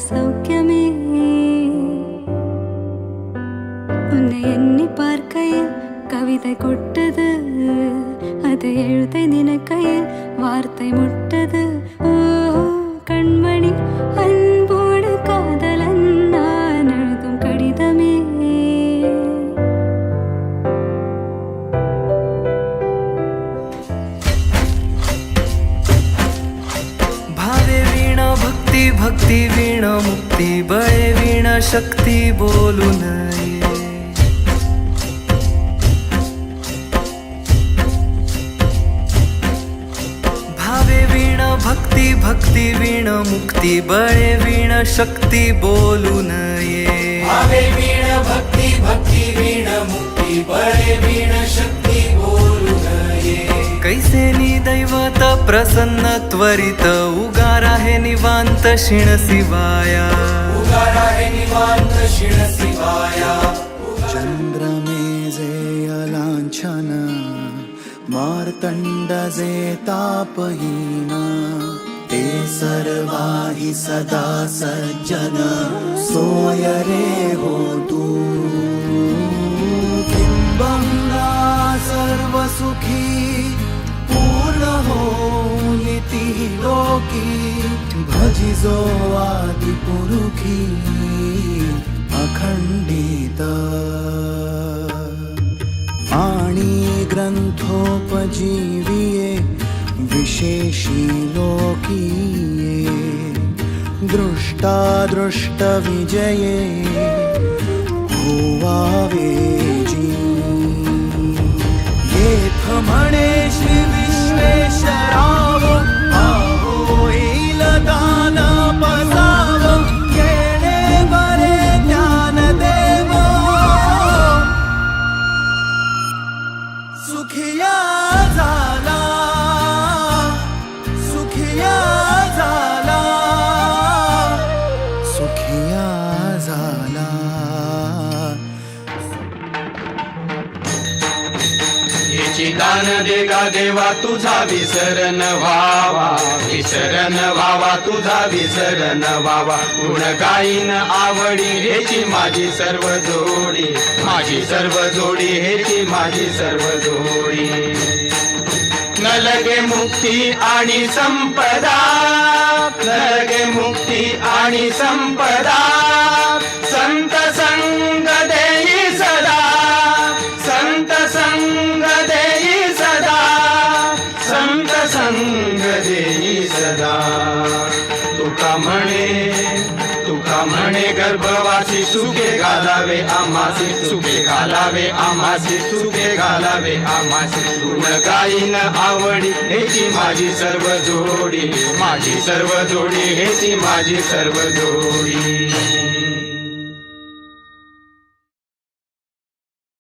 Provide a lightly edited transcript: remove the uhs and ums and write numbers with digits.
சௌக்கியமே உன்னை எண்ணி பார்க்கையில் கவிதை கொட்டது, அதை எழுத்தை நினைக்கையில் வார்த்தை முட்டது. ஓ கண்மணி அன்போடு காதலன் நான் எழுதும் கடிதமே. भावे वीणा भक्ती भक्ती वीणा मुक्ती बळे वीणा शक्ती बोलू नये. भावे वीणा भक्ती भक्ती वीणा मुक्ती बळे वीणा शक्ती बोलू नये. भावे वीणा भक्ती भक्ती वीणा मुक्ती बळे वीणा शक्ती बोलू नये. कैसे दैवत प्रसन्न त्वरित उगार आहे निवांत शिण शिवाया. उगार आहे निवांत शिण शिवाया. चंद्रमे जे अलांछन मार्तंड जे तापहीन ते सर्वाहि सदा सज्जन सोय रे हो तू. बिंबंगा सर्व सुखी पूर्ण हो नीति लोकी भजिजो आदि पुरुखी अखंडित. आणि ग्रंथोपजीविये विशेषी लोकीये दृष्टादृष्ट विजये होवावे जी. येथ म्हणे श्री विश्वेश्वराव आहो येईल दान पसाव येणे बरे ज्ञान देव सुखिया झाला सुखिया झाला सुखिया झाला. याची दान देगा देवा तुझा विसरण व्हावा. विसरण व्हावा तुझा विसरण व्हावा. गुण गाईन आवडी हेची माझी सर्व जोडी. माझी सर्व जोडी हेची माझी सर्व जोडी. न लगे मुक्ती आणि संपदा. न लगे मुक्ती आणि संपदा. संत संग देई सदा. संत संग देई सदा. संत संग देई सदा. तुका म्हणे गर्भवासी सुखे घालावे आमासी. सुखे घालावे आमासी. सुखे घालावे आमासी. गुण गाईन आवडी हेची माझी सर्व जोडी. माझी सर्व जोडी हेची माझी सर्व जोडी.